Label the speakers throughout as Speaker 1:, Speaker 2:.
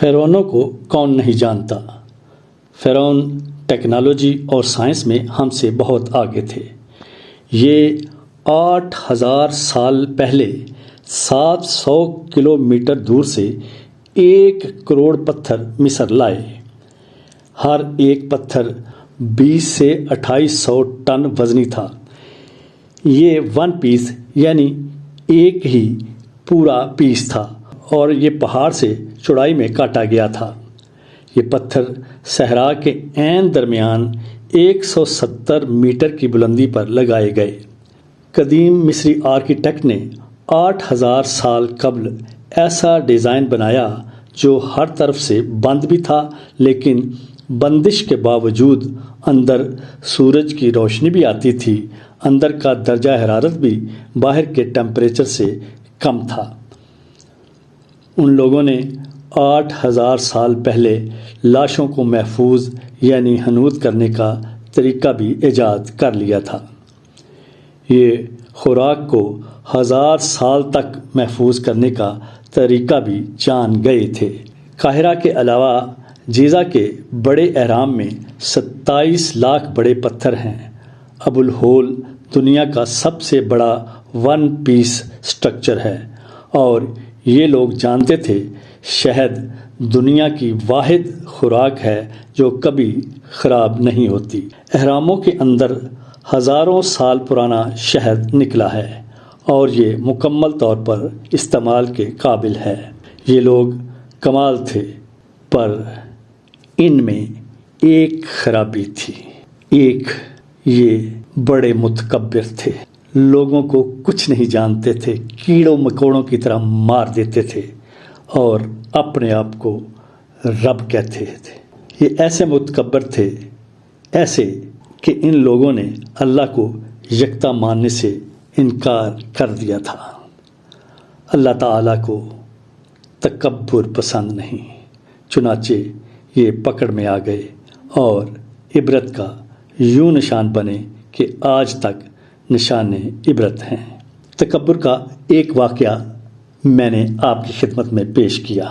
Speaker 1: فرعونوں کو کون نہیں جانتا؟ فرعون ٹیکنالوجی اور سائنس میں ہم سے بہت آگے تھے۔ یہ 8000 سال پہلے 700 کلومیٹر دور سے 1 کروڑ پتھر مصر لائے۔ ہر ایک پتھر 20 سے 2800 ٹن وزنی تھا۔ یہ 1 پیس یعنی ایک ہی پورا پیس تھا اور یہ پہاڑ سے چوڑائی میں کاٹا گیا تھا۔ یہ پتھر صحرا کے عین درمیان 170 میٹر کی بلندی پر لگائے گئے۔ قدیم مصری آرکیٹیکٹ نے 8000 سال قبل ایسا ڈیزائن بنایا جو ہر طرف سے بند بھی تھا، لیکن بندش کے باوجود اندر سورج کی روشنی بھی آتی تھی۔ اندر کا درجہ حرارت بھی باہر کے ٹیمپریچر سے کم تھا۔ ان لوگوں نے 8000 سال پہلے لاشوں کو محفوظ یعنی حنوط کرنے کا طریقہ بھی ایجاد کر لیا تھا۔ یہ خوراک کو 1000 سال تک محفوظ کرنے کا طریقہ بھی جان گئے تھے۔ قاہرہ کے علاوہ جیزہ کے بڑے اہرام میں 27 لاکھ بڑے پتھر ہیں۔ ابو الہول دنیا کا سب سے بڑا 1 پیس سٹرکچر ہے، اور یہ لوگ جانتے تھے شہد دنیا کی واحد خوراک ہے جو کبھی خراب نہیں ہوتی۔ اہراموں کے اندر ہزاروں سال پرانا شہد نکلا ہے اور یہ مکمل طور پر استعمال کے قابل ہے۔ یہ لوگ کمال تھے، پر ان میں ایک خرابی تھی۔ ایک، یہ بڑے متکبر تھے، لوگوں کو کچھ نہیں جانتے تھے، کیڑوں مکوڑوں کی طرح مار دیتے تھے اور اپنے آپ کو رب کہتے تھے۔ یہ ایسے متکبر تھے، ایسے کہ ان لوگوں نے اللہ کو یکتا ماننے سے انکار کر دیا تھا۔ اللہ تعالیٰ کو تکبر پسند نہیں، چنانچہ یہ پکڑ میں آ گئے اور عبرت کا یوں نشان بنے کہ آج تک نشان عبرت ہیں۔ تکبر کا ایک واقعہ میں نے آپ کی خدمت میں پیش کیا۔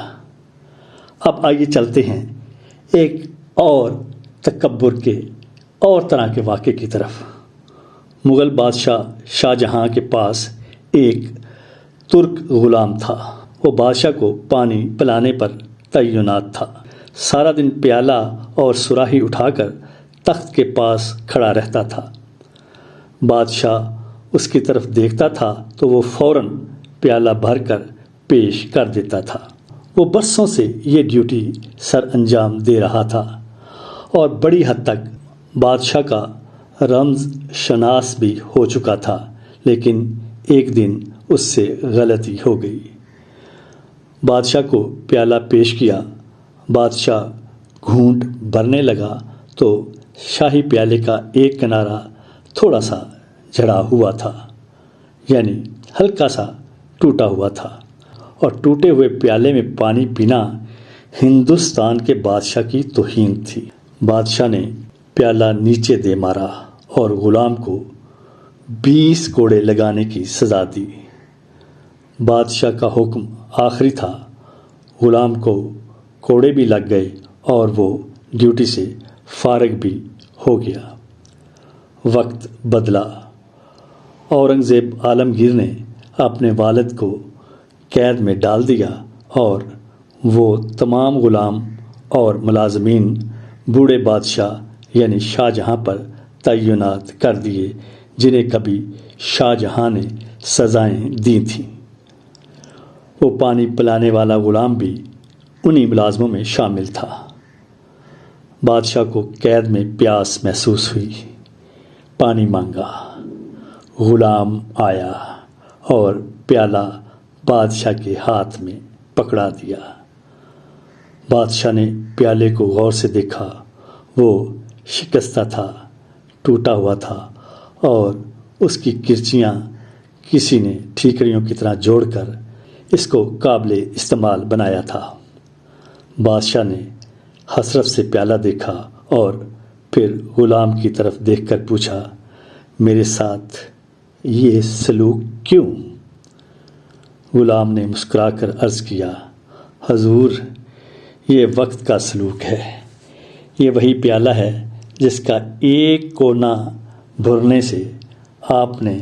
Speaker 1: اب آئیے چلتے ہیں ایک اور تکبر کے اور طرح کے واقعے کی طرف۔ مغل بادشاہ شاہ جہاں کے پاس ایک ترک غلام تھا۔ وہ بادشاہ کو پانی پلانے پر تعینات تھا۔ سارا دن پیالہ اور صراحی اٹھا کر تخت کے پاس کھڑا رہتا تھا۔ بادشاہ اس کی طرف دیکھتا تھا تو وہ فوراً پیالہ بھر کر پیش کر دیتا تھا۔ وہ برسوں سے یہ ڈیوٹی سر انجام دے رہا تھا اور بڑی حد تک بادشاہ کا رمز شناس بھی ہو چکا تھا، لیکن ایک دن اس سے غلطی ہو گئی۔ بادشاہ کو پیالہ پیش کیا۔ بادشاہ گھونٹ بھرنے لگا تو شاہی پیالے کا ایک کنارہ تھوڑا سا جھڑا ہوا تھا، یعنی ہلکا سا ٹوٹا ہوا تھا، اور ٹوٹے ہوئے پیالے میں پانی پینا ہندوستان کے بادشاہ کی توہین تھی۔ بادشاہ نے پیالہ نیچے دے مارا اور غلام کو 20 کوڑے لگانے کی سزا دی۔ بادشاہ کا حکم آخری تھا۔ غلام کو کوڑے بھی لگ گئے اور وہ ڈیوٹی سے فارغ بھی ہو گیا۔ وقت بدلا۔ اورنگزیب عالمگیر نے اپنے والد کو قید میں ڈال دیا اور وہ تمام غلام اور ملازمین بوڑھے بادشاہ یعنی شاہ جہاں پر تعینات کر دیے، جنہیں کبھی شاہ جہاں نے سزائیں دی تھیں۔ وہ پانی پلانے والا غلام بھی انہی ملازموں میں شامل تھا۔ بادشاہ کو قید میں پیاس محسوس ہوئی، پانی مانگا۔ غلام آیا اور پیالہ بادشاہ کے ہاتھ میں پکڑا دیا۔ بادشاہ نے پیالے کو غور سے دیکھا۔ وہ شکستہ تھا، ٹوٹا ہوا تھا اور اس کی کرچیاں کسی نے ٹھیکریوں کی طرح جوڑ کر اس کو قابل استعمال بنایا تھا۔ بادشاہ نے حسرت سے پیالہ دیکھا اور پھر غلام کی طرف دیکھ کر پوچھا، میرے ساتھ یہ سلوک کیوں؟ غلام نے مسکرا کر عرض کیا، حضور، یہ وقت کا سلوک ہے، یہ وہی پیالہ ہے جس کا ایک کونا بھرنے سے آپ نے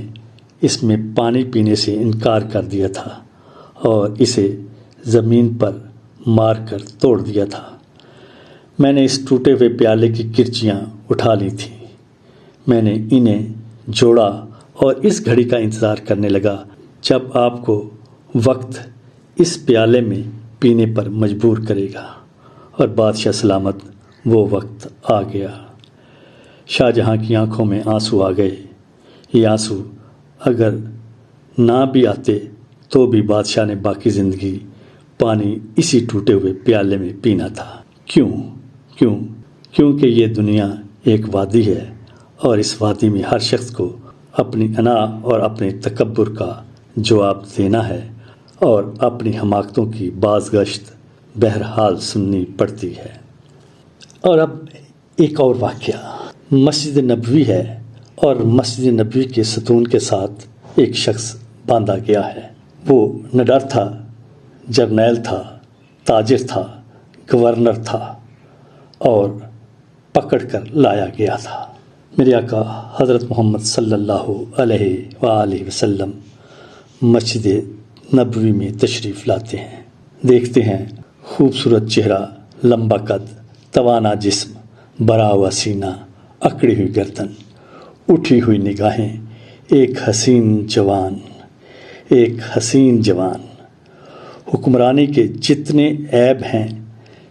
Speaker 1: اس میں پانی پینے سے انکار کر دیا تھا اور اسے زمین پر مار کر توڑ دیا تھا۔ میں نے اس ٹوٹے ہوئے پیالے کی کرچیاں اٹھا لی تھیں، میں نے انہیں جوڑا اور اس گھڑی کا انتظار کرنے لگا جب آپ کو وقت اس پیالے میں پینے پر مجبور کرے گا، اور بادشاہ سلامت وہ وقت آ گیا۔ شاہ جہاں کی آنکھوں میں آنسو آ گئے۔ یہ آنسو اگر نہ بھی آتے تو بھی بادشاہ نے باقی زندگی پانی اسی ٹوٹے ہوئے پیالے میں پینا تھا۔ کیونکہ یہ دنیا ایک وادی ہے، اور اس وادی میں ہر شخص کو اپنی انا اور اپنے تکبر کا جواب دینا ہے، اور اپنی حماقتوں کی بازگشت بہرحال سننی پڑتی ہے۔ اور اب ایک اور واقعہ، مسجد نبوی ہے، اور مسجد نبوی کے ستون کے ساتھ ایک شخص باندھا گیا ہے۔ وہ نڈر تھا، جرنیل تھا، تاجر تھا، گورنر تھا، اور پکڑ کر لایا گیا تھا۔ میرے آقا حضرت محمد صلی اللہ علیہ وآلہ وسلم مسجد نبوی میں تشریف لاتے ہیں، دیکھتے ہیں خوبصورت چہرہ، لمبا قد، توانا جسم، بھرا ہوا سینہ، اکڑی ہوئی گردن، اٹھی ہوئی نگاہیں، ایک حسین جوان۔ حکمرانی کے جتنے عیب ہیں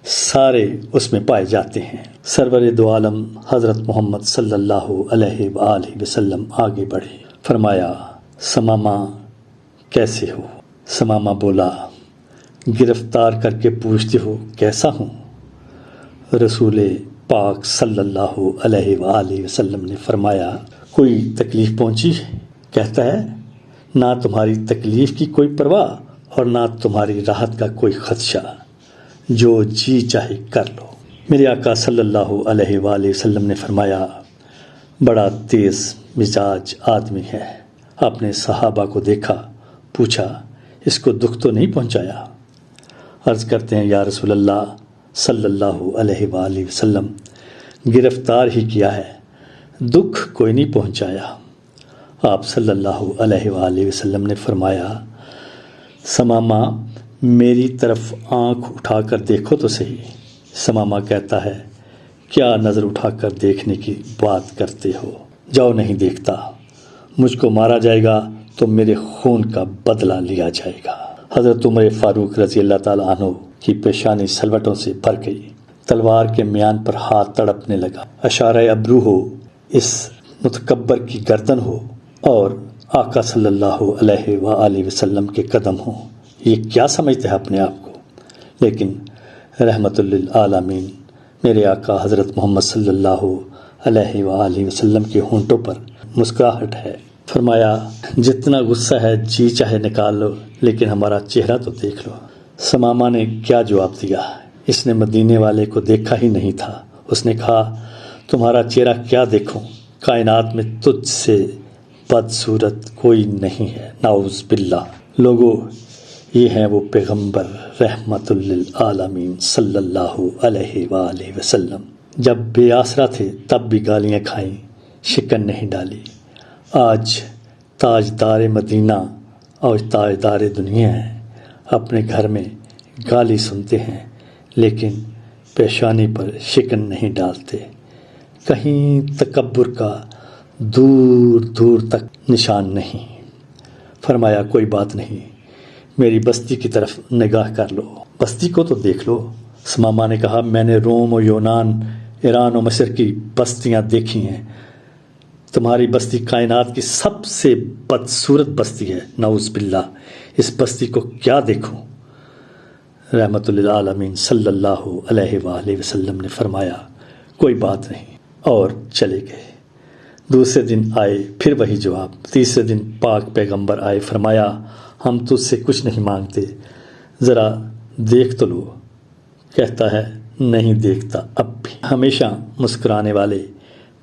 Speaker 1: سارے اس میں پائے جاتے ہیں۔ سرور دو عالم حضرت محمد صلی اللہ علیہ وآلہ وسلم آگے بڑھے، فرمایا ثمامہ کیسے ہو؟ ثمامہ بولا گرفتار کر کے پوچھتے ہو کیسا ہوں؟ رسول پاک صلی اللہ علیہ وآلہ وسلم نے فرمایا کوئی تکلیف پہنچی ہے؟ کہتا ہے نہ تمہاری تکلیف کی کوئی پرواہ اور نہ تمہاری راحت کا کوئی خدشہ، جو جی چاہے کر لو۔ میرے آقا صلی اللہ علیہ وآلہ وسلم نے فرمایا بڑا تیز مزاج آدمی ہے۔ آپ نے صحابہ کو دیکھا، پوچھا اس کو دکھ تو نہیں پہنچایا؟ عرض کرتے ہیں یا رسول اللہ صلی اللہ علیہ وآلہ وسلم گرفتار ہی کیا ہے، دکھ کوئی نہیں پہنچایا۔ آپ صلی اللہ علیہ وآلہ وسلم نے فرمایا ثمامہ میری طرف آنکھ اٹھا کر دیکھو تو صحیح۔ ثمامہ کہتا ہے کیا نظر اٹھا کر دیکھنے کی بات کرتے ہو؟ جاؤ نہیں دیکھتا، مجھ کو مارا جائے گا تو میرے خون کا بدلہ لیا جائے گا۔ حضرت عمر فاروق رضی اللہ تعالیٰ عنہ کی پیشانی سلوٹوں سے بھر گئی، تلوار کے میان پر ہاتھ تڑپنے لگا۔ اشارہ ابرو ہو، اس متکبر کی گردن ہو، اور آقا صلی اللہ علیہ وآلہ وسلم کے قدم ہوں، یہ کیا سمجھتے ہیں اپنے آپ کو؟ لیکن رحمت للعالمین میرے آقا حضرت محمد صلی اللہ علیہ وآلہ وسلم کے ہونٹوں پر مسکراہٹ ہے۔ فرمایا جتنا غصہ ہے جی چاہے نکال لو، لیکن ہمارا چہرہ تو دیکھ لو۔ ثمامہ نے کیا جواب دیا؟ اس نے مدینے والے کو دیکھا ہی نہیں تھا۔ اس نے کہا تمہارا چہرہ کیا دیکھوں، کائنات میں تجھ سے بدصورت کوئی نہیں ہے، نعوذ باللہ۔ لوگوں یہ ہیں وہ پیغمبر رحمت للعالمین صلی اللہ علیہ وآلہ وسلم، جب بے آسرا تھے تب بھی گالیاں کھائیں، شکن نہیں ڈالی۔ آج تاجدار مدینہ اور تاجدار دنیا ہیں، اپنے گھر میں گالی سنتے ہیں لیکن پیشانی پر شکن نہیں ڈالتے، کہیں تکبر کا دور دور تک نشان نہیں۔ فرمایا کوئی بات نہیں، میری بستی کی طرف نگاہ کر لو، بستی کو تو دیکھ لو۔ ثمامہ نے کہا میں نے روم و یونان، ایران و مصر کی بستیاں دیکھی ہیں، تمہاری بستی کائنات کی سب سے بدصورت بستی ہے، نعوذ باللہ، اس بستی کو کیا دیکھوں؟ رحمت للعالمین صلی اللہ علیہ وآلہ وسلم نے فرمایا کوئی بات نہیں، اور چلے گئے۔ دوسرے دن آئے پھر وہی جواب۔ تیسرے دن پاک پیغمبر آئے، فرمایا ہم تجھ سے کچھ نہیں مانگتے، ذرا دیکھ تو لو۔ کہتا ہے نہیں دیکھتا اب بھی۔ ہمیشہ مسکرانے والے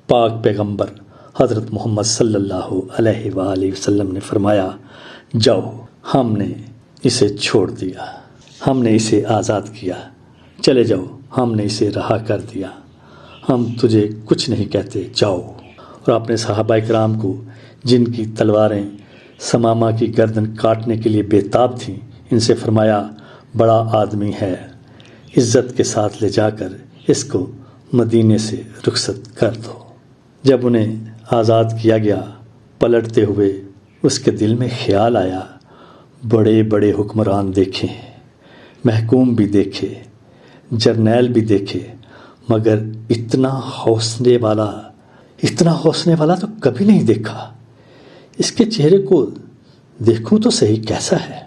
Speaker 1: پاک پیغمبر حضرت محمد صلی اللہ علیہ وآلہ وسلم نے فرمایا جاؤ، ہم نے اسے چھوڑ دیا، ہم نے اسے آزاد کیا، چلے جاؤ، ہم نے اسے رہا کر دیا، ہم تجھے کچھ نہیں کہتے، جاؤ۔ اور اپنے صحابہ کرام کو جن کی تلواریں ثمامہ کی گردن کاٹنے کے لیے بے تاب تھیں، ان سے فرمایا بڑا آدمی ہے، عزت کے ساتھ لے جا کر اس کو مدینے سے رخصت کر دو۔ جب انہیں آزاد کیا گیا، پلٹتے ہوئے اس کے دل میں خیال آیا بڑے بڑے حکمران دیکھے، محکوم بھی دیکھے، جرنیل بھی دیکھے، مگر اتنا حوصلے والا تو کبھی نہیں دیکھا۔ اس کے چہرے کو دیکھوں تو صحیح کیسا ہے۔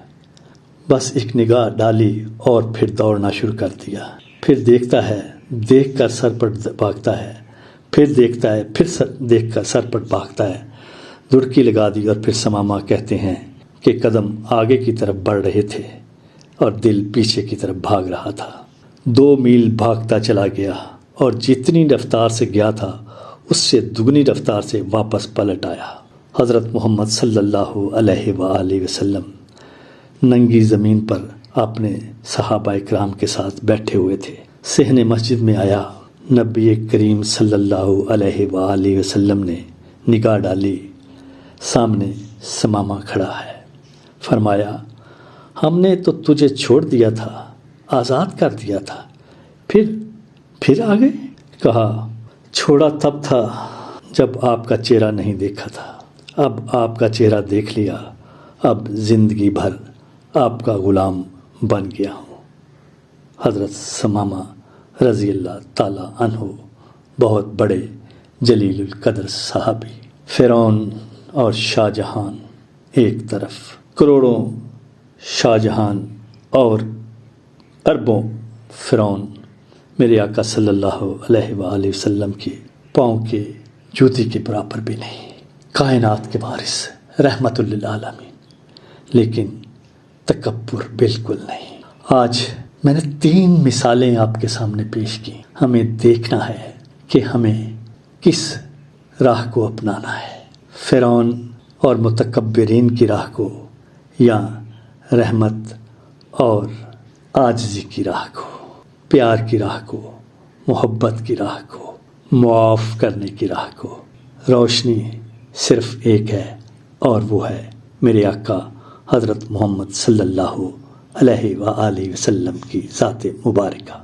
Speaker 1: بس ایک نگاہ ڈالی اور پھر دوڑنا شروع کر دیا۔ پھر دیکھتا ہے، دیکھ کر سر پٹ بھاگتا ہے، پھر دیکھتا ہے، پھر دیکھ کر سر پٹ بھاگتا ہے۔ دڑکی لگا دی اور پھر ثمامہ کہتے ہیں کہ قدم آگے کی طرف بڑھ رہے تھے اور دل پیچھے کی طرف بھاگ رہا تھا۔ 2 میل بھاگتا چلا گیا اور جتنی رفتار سے گیا تھا اس سے دگنی رفتار سے واپس پلٹ آیا۔ حضرت محمد صلی اللہ علیہ وآلہ وسلم ننگی زمین پر اپنے صحابہ کرام کے ساتھ بیٹھے ہوئے تھے۔ صحن مسجد میں آیا، نبی کریم صلی اللہ علیہ وآلہ وسلم نے نگاہ ڈالی، سامنے ثمامہ کھڑا ہے۔ فرمایا ہم نے تو تجھے چھوڑ دیا تھا، آزاد کر دیا تھا، پھر آ گئے؟ کہا چھوڑا تب تھا جب آپ کا چہرہ نہیں دیکھا تھا، اب آپ کا چہرہ دیکھ لیا، اب زندگی بھر آپ کا غلام بن گیا ہوں۔ حضرت ثمامہ رضی اللہ تعالی عنہ بہت بڑے جلیل القدر صحابی۔ فرعون اور شاہ جہان ایک طرف، کروڑوں شاہ جہان اور اربوں فرعون میرے آقا صلی اللہ علیہ وآلہ وسلم کے پاؤں کے جوتی کے برابر بھی نہیں، کائنات کے وارث، رحمت للعالمین، لیکن تکبر بالکل نہیں۔ آج میں نے 3 مثالیں آپ کے سامنے پیش کی۔ ہمیں دیکھنا ہے کہ ہمیں کس راہ کو اپنانا ہے، فرعون اور متکبرین کی راہ کو یا رحمت اور عاجزی کی راہ کو، پیار کی راہ کو، محبت کی راہ کو، معاف کرنے کی راہ کو۔ روشنی صرف ایک ہے اور وہ ہے میرے آقا حضرت محمد صلی اللہ علیہ وآلہ وسلم کی ذات مبارکہ۔